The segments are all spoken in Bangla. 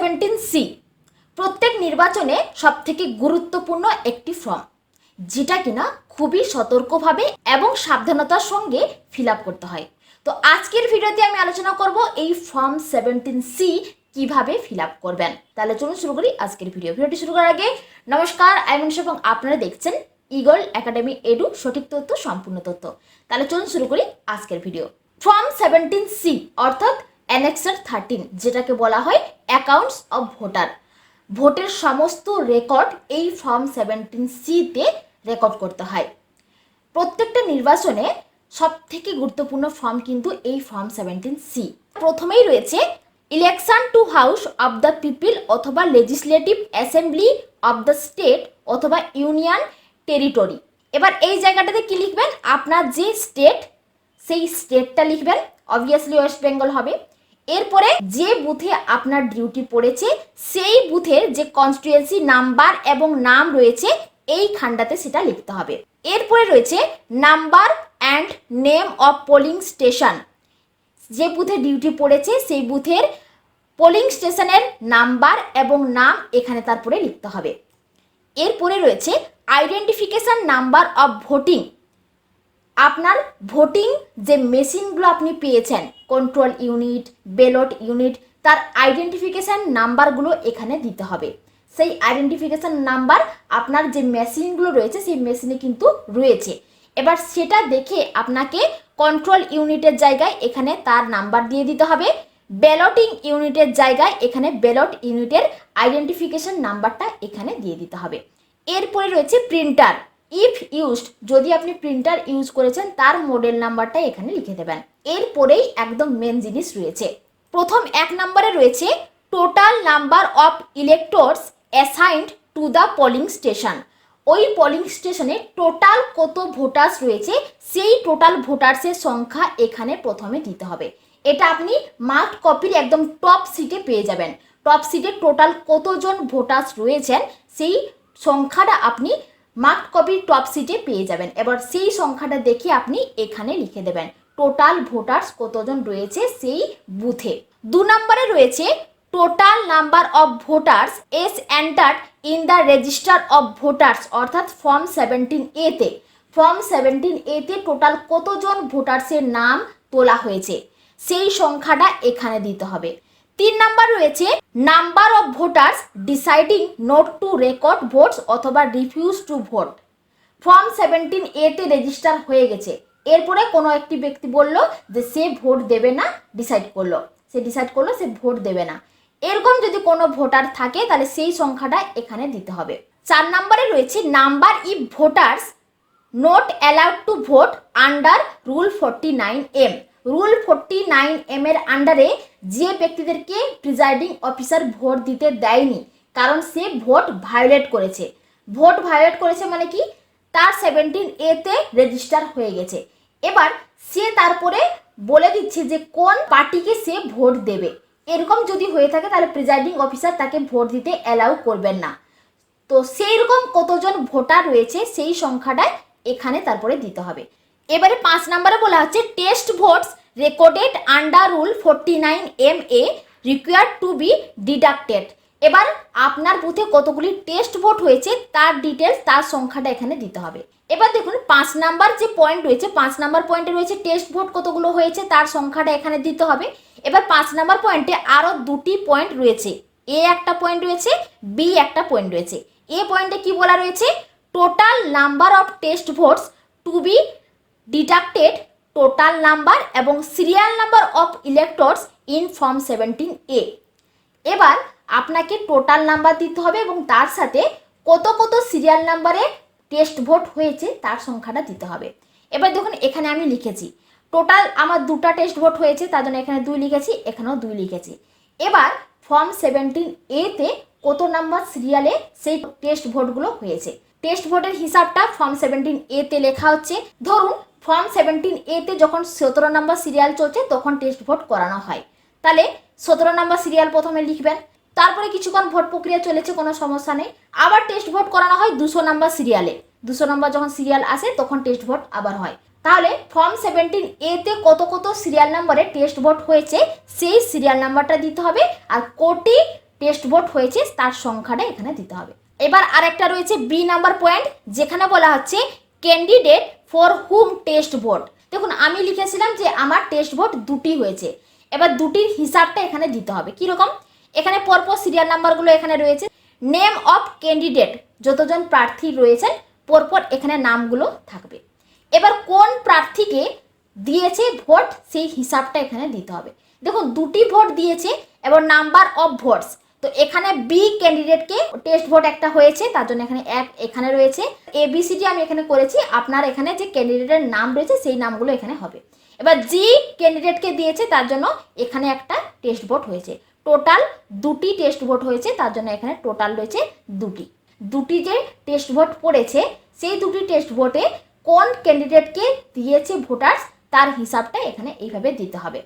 17C প্রত্যেক নির্বাচনে সবথেকে গুরুত্বপূর্ণ একটি ফর্ম, যেটা কিনা খুবই সতর্কভাবে এবং সাবধানতার সঙ্গে ফিল আপ করতে হয়। তো আজকের ভিডিওতে আমি আলোচনা করব এই ফর্ম 17C কিভাবে ফিল আপ করবেন। তাহলে চলুন শুরু করি আজকের ভিডিওটি শুরু করার আগে নমস্কার, আমি মনীষা এবং আপনারা দেখছেন ইগল একাডেমি এডু, সঠিক তথ্য সম্পূর্ণ তথ্য। তাহলে চলুন শুরু করি আজকের ভিডিও। ফর্ম 17C অর্থাৎ অ্যানেক্সার 13, যেটাকে বলা হয় অ্যাকাউন্টস অফ ভোটার। ভোটের সমস্ত রেকর্ড এই ফর্ম 17C-তে রেকর্ড করতে হয়। প্রত্যেকটা নির্বাচনে সবথেকে গুরুত্বপূর্ণ ফর্ম কিন্তু এই ফর্ম 17C। প্রথমেই রয়েছে election to house of the people অথবা legislative assembly of the state অথবা ইউনিয়ন টেরিটরি। এবার এই জায়গাটাতে কি লিখবেন, আপনার যে স্টেট সেই স্টেটটা লিখবেন, অবভিয়াসলি ওয়েস্ট বেঙ্গল হবে। এরপরে যে বুথে আপনার ডিউটি পড়েছে সেই বুথের যে কনস্টিটুয়েন্সি নাম্বার এবং নাম রয়েছে এই খানটাতে সেটা লিখতে হবে। এরপরে রয়েছে number and name of polling station, যে বুথে ডিউটি পড়েছে সেই বুথের পোলিং স্টেশনের নাম্বার এবং নাম এখানে তারপরে লিখতে হবে। এরপরে রয়েছে আইডেন্টিফিকেশন নাম্বার অফ ভোটিং, আপনার ভোটিং যে মেশিনগুলো আপনি পেয়েছেন, কন্ট্রোল ইউনিট, ব্যালট ইউনিট, তার আইডেন্টিফিকেশান নাম্বারগুলো এখানে দিতে হবে। সেই আইডেন্টিফিকেশান নাম্বার আপনার যে মেশিনগুলো রয়েছে সেই মেশিনে কিন্তু রয়েছে। এবার সেটা দেখে আপনাকে কন্ট্রোল ইউনিটের জায়গায় এখানে তার নাম্বার দিয়ে দিতে হবে, ব্যালটিং ইউনিটের জায়গায় এখানে ব্যালট ইউনিটের আইডেন্টিফিকেশান নাম্বারটা এখানে দিয়ে দিতে হবে। এরপরে রয়েছে প্রিন্টার, ইফ ইউজড, যদি আপনি প্রিন্টার ইউজ করেছেন তার মডেল নাম্বারটা এখানে লিখে দেবেন। এরপরেই একদম মেন জিনিস রয়েছে, প্রথম 1 নম্বরে রয়েছে total number of electors assigned to the polling station. ওই পোলিং স্টেশনে টোটাল কত ভোটার্স রয়েছে সেই টোটাল ভোটার্সের সংখ্যা এখানে প্রথমে দিতে হবে। এটা আপনি মার্কড কপির একদম টপ সিটে পেয়ে যাবেন। টপ সিটে টোটাল কতজন ভোটার্স রয়েছেন সেই সংখ্যাটা আপনি মার্কড কপির টপ সিটে পেয়ে যাবেন। এবার সেই সংখ্যাটা দেখে আপনি এখানে লিখে দেবেন টোটাল ভোটার্স কতজন রয়েছে সেই বুথে। 2 নম্বরে রয়েছে total number of voters S entered in the register of voters, অর্থাৎ ফর্ম 17A-তে। ফর্ম 17A-তে টোটাল কতজন ভোটার্সের নাম তোলা হয়েছে সেই সংখ্যাটা এখানে দিতে হবে। 3 নাম্বার রয়েছে number of voters deciding not to record votes অথবা রিফিউজ টু ভোট। ফর্ম 17A-তে রেজিস্টার হয়ে গেছে, এরপরে কোনো একটি ব্যক্তি বলল যে সে ভোট দেবে না, ডিসাইড করলো সে ভোট দেবে না, এরকম যদি কোনো ভোটার থাকে তাহলে সেই সংখ্যাটা এখানে দিতে হবে। 4 নম্বরে রয়েছে number if voters not allowed to vote under rule 49M। Rule 49M এর আন্ডারে যে ব্যক্তিদেরকে প্রিজাইডিং অফিসার ভোট দিতে দেয়নি কারণ সে ভোট ভায়োলেট করেছে। ভোট ভায়োলেট করেছে মানে কি, তার 17A-তে রেজিস্টার হয়ে গেছে। এবার সে তারপরে বলে দিচ্ছে যে কোন পার্টিকে সে ভোট দেবে। এরকম যদি হয়ে থাকে তাহলে প্রিজাইডিং অফিসার তাকে ভোট দিতে অ্যালাউ করবেন না। তো সেই রকম কতজন ভোটার রয়েছে সেই সংখ্যাটা এখানে তারপরে দিতে হবে। এবারে 5 নম্বরে বলা হচ্ছে test votes recorded under rule 49MA required to be deducted. এবার আপনার বুথে কতগুলি টেস্ট ভোট হয়েছে তার ডিটেলস, তার সংখ্যাটা এখানে দিতে হবে। এবার দেখুন 5 নাম্বার যে পয়েন্ট রয়েছে, 5 নাম্বার পয়েন্টে রয়েছে টেস্ট ভোট কতগুলো হয়েছে তার সংখ্যাটা এখানে দিতে হবে। এবার 5 নাম্বার পয়েন্টে আরও 2টি পয়েন্ট রয়েছে, এ একটা পয়েন্ট রয়েছে, বি একটা পয়েন্ট রয়েছে। এ পয়েন্টে কি বলা রয়েছে, total number of test votes to be deducted, total number এবং serial number of electors in form 17A। এবার আপনাকে টোটাল নাম্বার দিতে হবে এবং তার সাথে কত কত সিরিয়াল নাম্বারে টেস্ট ভোট হয়েছে তার সংখ্যাটা দিতে হবে। এবার দেখুন এখানে আমি লিখেছি টোটাল আমার 2টা টেস্ট ভোট হয়েছে, তার জন্য এখানে 2 লিখেছি, এখানেও 2 লিখেছি। এবার ফর্ম 17A-তে কত নাম্বার সিরিয়ালে সেই টেস্ট ভোটগুলো হয়েছে, টেস্ট ভোটের হিসাবটা ফর্ম 17A-তে লেখা হচ্ছে। ধরুন ফর্ম 17A-তে যখন 17 নাম্বার সিরিয়াল চলছে তখন টেস্ট ভোট করানো হয়, তাহলে 17 নাম্বার সিরিয়াল প্রথমে লিখবেন। তারপরে কিছুক্ষণ ভোট প্রক্রিয়া চলেছে, কোনো সমস্যা নেই, আবার টেস্ট ভোট করানো হয় 200 নাম্বার সিরিয়ালে। 200 নাম্বার যখন সিরিয়াল আসে তখন টেস্ট ভোট আবার হয়। তাহলে ফর্ম 17A-তে কত কত সিরিয়াল নাম্বারে টেস্ট ভোট হয়েছে সেই সিরিয়াল নাম্বারটা দিতে হবে, আর কোটি টেস্ট ভোট হয়েছে তার সংখ্যাটা এখানে দিতে হবে। এবার আরেকটা রয়েছে বি নাম্বার পয়েন্ট, যেখানে বলা হচ্ছে candidate for hmm test vote. দেখুন আমি লিখেছিলাম যে আমার টেস্ট ভোট দুটি হয়েছে, এবার দুটির হিসাবটা এখানে দিতে হবে। কীরকম, এখানে পরপর সিরিয়াল নাম্বারগুলো এখানে রয়েছে, নেম অফ ক্যান্ডিডেট যতজন প্রার্থী রয়েছেন পরপর এখানে নামগুলো থাকবে। এবার কোন প্রার্থীকে দিয়েছে ভোট সেই হিসাবটা এখানে দিতে হবে। দেখুন দুটি ভোট দিয়েছে এবং নাম্বার অফ ভোটস, তো এখানে বি ক্যান্ডিডেটকে টেস্ট ভোট একটা হয়েছে তার জন্য এখানে এক এখানে রয়েছে। এবিসিডি আমি এখানে করেছি, আপনার এখানে যে ক্যান্ডিডেটের নাম রয়েছে সেই নামগুলো এখানে হবে। এবার জি ক্যান্ডিডেটকে দিয়েছে তার জন্য এখানে একটা টেস্ট ভোট হয়েছে, টোটাল দুটি টেস্ট ভোট হয়েছে তার জন্য এখানে টোটাল রয়েছে দুটি যে টেস্ট ভোট পড়েছে সেই দুটি টেস্ট ভোটে কোন ক্যান্ডিডেটকে দিয়েছে ভোটার্স তার হিসাবটা এখানে এইভাবে দিতে হবে।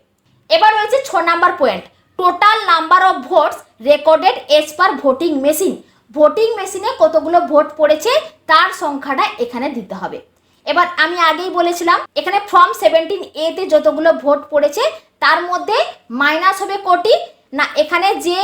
এবার রয়েছে 6 number point, total number of votes recorded as per voting machine. Voting মেশিনে কতগুলো ভোট পড়েছে তার সংখ্যাটা এখানে দিতে হবে। এবার আমি আগেই বলেছিলাম এখানে ফর্ম 17A তে যতগুলো ভোট পড়েছে তার মধ্যে মাইনাস হবে কোটি না, এখানে যে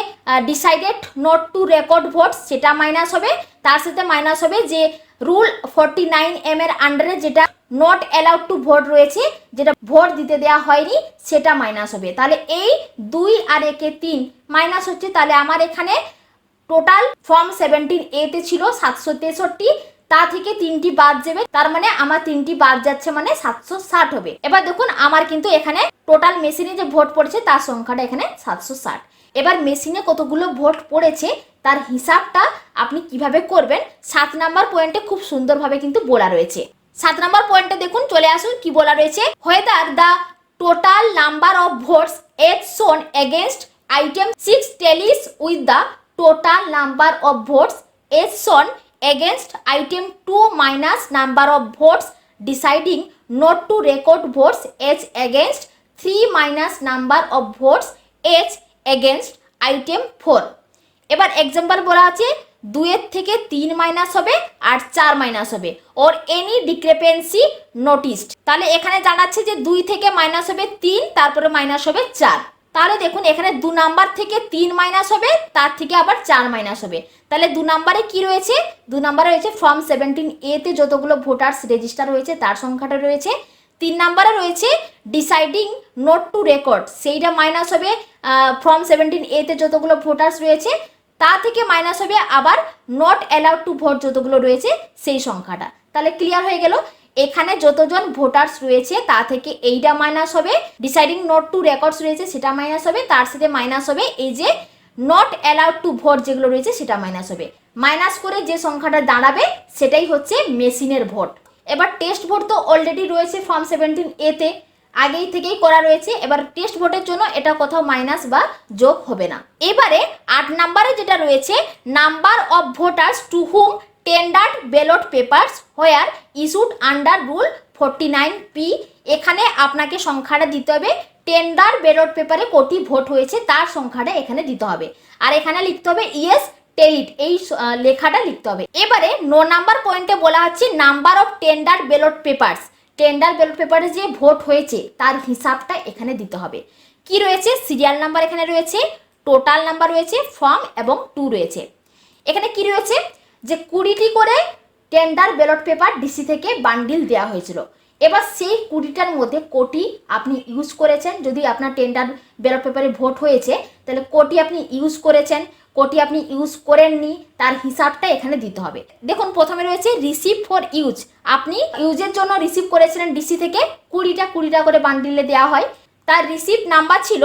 decided not to record vote সেটা মাইনাস হবে, তার সাথে মাইনাস হবে যে রুল 49M এর আন্ডারে যেটা নট অ্যালাউড টু ভোট রয়েছে, যেটা ভোট দিতে দেওয়া হয়নি সেটা মাইনাস হবে। তাহলে এই 2 আর 1 3 মাইনাস হচ্ছে, তাহলে আমার এখানে টোটাল ফর্ম 17A তে ছিল 763, তা থেকে 3টি বাদ যাবে, তার মানে আমার 3টি বাদ যাচ্ছে মানে 760 হবে। এবার দেখুন আমার কিন্তু এখানে টোটাল মেশিনে যে ভোট পড়েছে তার সংখ্যাটা এখানে 760। এবার মেশিনে কতগুলো ভোট পড়েছে তার হিসাবটা আপনি কিভাবে করবেন 7 নাম্বার পয়েন্টে খুব সুন্দরভাবে কিন্তু বলা রয়েছে। 7 নাম্বার পয়েন্টে দেখুন চলে আসুন কি বলা রয়েছে, whether the total number of votes as shown against item 6 tallies with the total number of votes as shown against item 2 minus number of votes deciding not to record votes as against 3 minus number of votes as against item 4। এবার एग्जांपल বলা আছে 2 এর থেকে 3 মাইনাস হবে আর 4 মাইনাস হবে or any discrepancy noticed। তাহলে এখানে জানাচ্ছে যে 2 থেকে মাইনাস হবে 3, তারপরে মাইনাস হবে 4। তাহলে দেখুন এখানে 2 নাম্বার থেকে 3 মাইনাস হবে, তার থেকে আবার 4 মাইনাস হবে। তাহলে 2 নাম্বারে কি রয়েছে, 2 নাম্বারে রয়েছে ফর্ম 17A তে যতগুলো ভোটার্স রেজিস্টার হয়েছে তার সংখ্যাটা রয়েছে। 3 নাম্বারে রয়েছে ডিসাইডিং নট টু রেকর্ড, সেইটা মাইনাস হবে ফর্ম 17A তে যতগুলো ভোটার্স রয়েছে, তা থেকে মাইনাস হবে আবার নট অ্যালাউড টু ভোট যতগুলো রয়েছে সেই সংখ্যাটা। তাহলে ক্লিয়ার হয়ে গেল, এখানে যতজন ভোটার্স রয়েছে তা থেকে এইটা মাইনাস হবে, ডিসাইডিং নট টু রেকর্ডস রয়েছে সেটা মাইনাস হবে, তার সাথে মাইনাস হবে এই যে নট অ্যালাউড টু ভোট যেগুলো রয়েছে সেটা মাইনাস হবে। মাইনাস করে যে সংখ্যাটা দাঁড়াবে সেটাই হচ্ছে মেশিনের ভোট। এবার টেস্ট ভোট তো অলরেডি রয়েছে ফর্ম 17A তে, আগেই থেকেই করা রয়েছে, এবার টেস্ট ভোটের জন্য এটা কোথাও মাইনাস বা যোগ হবে না। এবারে 8 নাম্বারে যেটা রয়েছে number of voters to whom tendered ballot papers were issued under rule 49P। এখানে আপনাকে সংখ্যাটা দিতে হবে, টেন্ডার ব্যালট পেপারে কটি ভোট হয়েছে তার সংখ্যাটা এখানে দিতে হবে, আর এখানে লিখতে হবে ইয়েস টেরিট, এই লেখাটা লিখতে হবে। এবারে 9 নাম্বার পয়েন্টে বলা হচ্ছে number of tender ballot papers, tender ballot পেপারে যে ভোট হয়েছে তার হিসাবটা এখানে দিতে হবে। কি রয়েছে, সিরিয়াল নাম্বার এখানে রয়েছে, টোটাল নাম্বার রয়েছে, ফর্ম এবং 2 রয়েছে। এখানে কি রয়েছে যে 20টি করে টেন্ডার ব্যালট পেপার ডিসি থেকে বান্ডিল দেওয়া হয়েছিল। এবার সেই 20টার মধ্যে কোটি আপনি ইউজ করেছেন, যদি আপনার টেন্ডার ব্যালট পেপারে ভোট হয়েছে তাহলে কোটি আপনি ইউজ করেছেন, কোটি আপনি ইউজ করেননি তার হিসাবটা এখানে দিতে হবে। দেখুন প্রথমে রয়েছে রিসিভ ফর ইউজ, আপনি ইউজের জন্য রিসিভ করেছিলেন ডিসি থেকে 20টা করে বান্ডিলে দেওয়া হয়, তার রিসিভ নাম্বার ছিল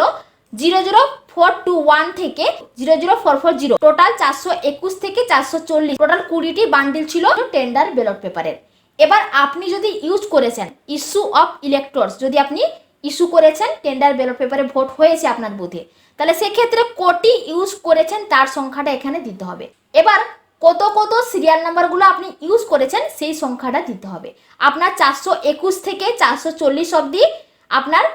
00421 থেকে 00440, টোটাল 421 থেকে 440, টোটাল 20টি বান্ডিল ছিল টেন্ডার ব্যালট পেপারের। এবার আপনি যদি ইউজ করেছেন ইস্যু অফ ইলেক্টরস, যদি আপনি ইস্যু করেছেন টেন্ডার ব্যালট পেপারে ভোট হয়েছে আপনার বুথে, তাহলে সেক্ষেত্রে কোটি ইউজ করেছেন তার সংখ্যাটা এখানে দিতে হবে। এবার কত সিরিয়াল নাম্বারগুলো আপনি ইউজ করেছেন সেই সংখ্যাটা দিতে হবে। আপনার 421 থেকে 440 অবধি আপনার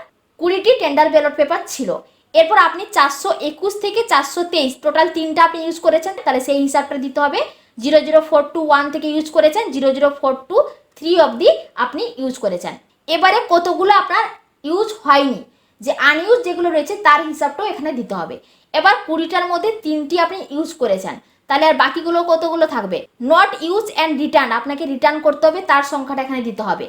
20টি টেন্ডার ব্যালট পেপার ছিল। এরপর আপনি 421 থেকে 423 টোটাল 3টা আপনি ইউজ করেছেন, তাহলে সেই হিসাবটা দিতে হবে। 00421 থেকে ইউজ করেছেন, 00423 অবধি আপনি ইউজ করেছেন। এবারে কতগুলো আপনার ইউজ হয়নি, যে আনইউজ যেগুলো রয়েছে তার হিসাবটাও এখানে দিতে হবে। এবার 20টার মধ্যে 3টি আপনি ইউজ করেছেন, তাহলে আর বাকিগুলো কতগুলো থাকবে? নট ইউজ অ্যান্ড রিটার্ন, আপনাকে রিটার্ন করতে হবে, তার সংখ্যাটা এখানে দিতে হবে।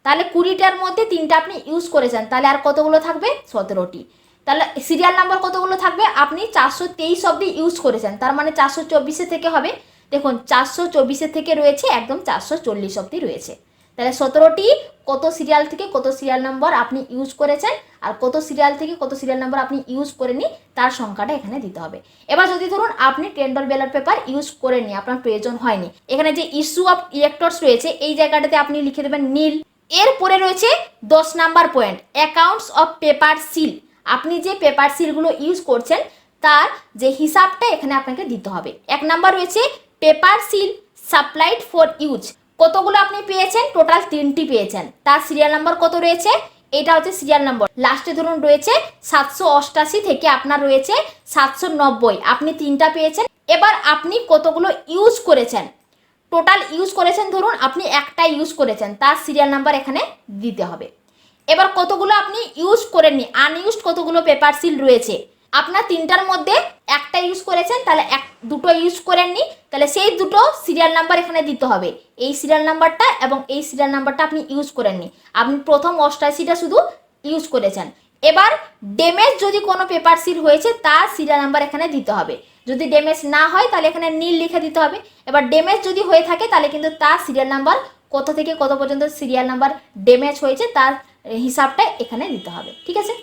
তাহলে 20টার মধ্যে 3টা আপনি ইউজ করেছেন, তাহলে আর কতগুলো থাকবে? 17টি। তাহলে সিরিয়াল নাম্বার কতগুলো থাকবে? আপনি 423 অবধি ইউজ করেছেন, তার মানে 424 থেকে হবে। দেখুন 424 থেকে রয়েছে একদম 440 অবধি রয়েছে। তাহলে 17টি কত সিরিয়াল থেকে কত সিরিয়াল নাম্বার আপনি ইউজ করেছেন আর কত সিরিয়াল থেকে কত সিরিয়াল নাম্বার আপনি ইউজ করেনি তার সংখ্যাটা এখানে দিতে হবে। এবার যদি ধরুন আপনি টেন্ডার ব্যালট পেপার ইউজ করেননি, আপনার প্রয়োজন হয়নি, এখানে যে ইস্যু অফ ইলেক্টরস রয়েছে এই জায়গাটাতে আপনি লিখে দেবেন নীল। এরপরে রয়েছে 10 number point, accounts of paper seal. আপনি যে পেপার সিলগুলো ইউজ করছেন তার যে হিসাবটা এখানে আপনাকে দিতে হবে। 1 নাম্বার রয়েছে paper seal supplied for use. কতগুলো আপনি পেয়েছেন? টোটাল 3টি পেয়েছেন। তার সিরিয়াল নাম্বার কত রয়েছে? এটা হচ্ছে সিরিয়াল নাম্বার। লাস্টে ধরুন রয়েছে 788 থেকে আপনার রয়েছে 790, আপনি 3টা পেয়েছেন। এবার আপনি কতগুলো ইউজ করেছেন? টোটাল ইউজ করেছেন ধরুন আপনি একটা ইউজ করেছেন, তার সিরিয়াল নাম্বার এখানে দিতে হবে। এবার কতগুলো আপনি ইউজ করেননি, আনইউজড কতগুলো পেপার সিল রয়েছে? আপনার 3টার মধ্যে একটা ইউজ করেছেন, তাহলে দুটো ইউজ করেননি, তাহলে সেই দুটো সিরিয়াল নাম্বার এখানে দিতে হবে। এই সিরিয়াল নাম্বারটা এবং এই সিরিয়াল নাম্বারটা আপনি ইউজ করেননি, আপনি প্রথম 88টা শুধু ইউজ করেছেন। এবার ড্যামেজ যদি কোনো পেপার সিল হয়েছে তার সিরিয়াল নাম্বার এখানে দিতে হবে। যদি ড্যামেজ না হয় তাহলে এখানে নীল লিখে দিতে হবে। এবার ড্যামেজ যদি হয়ে থাকে তাহলে কিন্তু তার সিরিয়াল নাম্বার কত থেকে কত পর্যন্ত সিরিয়াল নাম্বার ড্যামেজ হয়েছে তার হিসাবটা এখানে দিতে হবে। ঠিক আছে,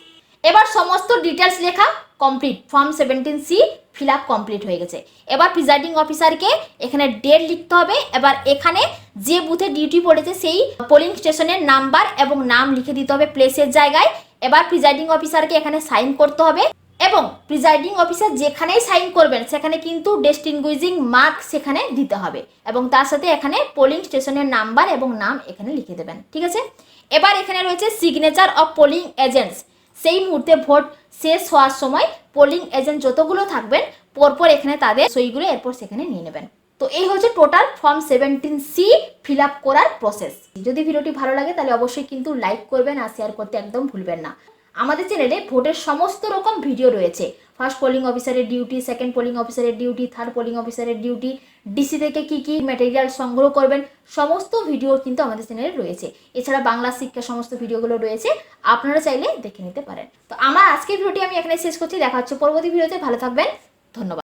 এবার সমস্ত ডিটেলস লেখা complete. Form 17C fill up complete হয়ে গেছে। এবার প্রিজাইডিং অফিসারকে এখানে ডেট লিখতে হবে। এবার এখানে যে বুথে ডিউটি পড়েছে সেই পোলিং স্টেশনের নাম্বার এবং নাম লিখে দিতে হবে প্লেসের জায়গায়। এবার প্রিজাইডিং অফিসারকে এখানে সাইন করতে হবে এবং প্রিজাইডিং অফিসার যেখানেই সাইন করবেন সেখানে কিন্তু ডিস্টিংগুইশিং মার্ক সেখানে দিতে হবে এবং তার সাথে এখানে পোলিং স্টেশনের নাম্বার এবং নাম এখানে লিখে দেবেন। ঠিক আছে, এবার এখানে রয়েছে সিগনেচার অফ পোলিং এজেন্টস। সেই মুহূর্তে ভোট শেষ হওয়ার সময় পোলিং এজেন্ট যতগুলো থাকবেন পরপর এখানে তাদের সইগুলো এরপর সেখানে নিয়ে নেবেন। তো এই হচ্ছে total form 17C fill up করার প্রসেস। যদি ভিডিওটি ভালো লাগে তাহলে অবশ্যই কিন্তু লাইক করবেন আর শেয়ার করতে একদম ভুলবেন না। আমাদের চ্যানেলে ভোটের সমস্ত রকম ভিডিও রয়েছে। ফার্স্ট পোলিং অফিসারের ডিউটি, সেকেন্ড পোলিং অফিসারের ডিউটি, থার্ড পোলিং অফিসারের ডিউটি, ডিসি থেকে কি কি ম্যাটেরিয়াল সংগ্রহ করবেন, সমস্ত ভিডিও কিন্তু আমাদের চ্যানেলে রয়েছে। এছাড়া বাংলা শিক্ষা সমস্ত ভিডিওগুলো রয়েছে, আপনারা চাইলে দেখে নিতে পারেন। তো আমার আজকের ভিডিওটি আমি এখানে শেষ করছি। দেখা হচ্ছে পরবর্তী ভিডিওতে। ভালো থাকবেন, ধন্যবাদ।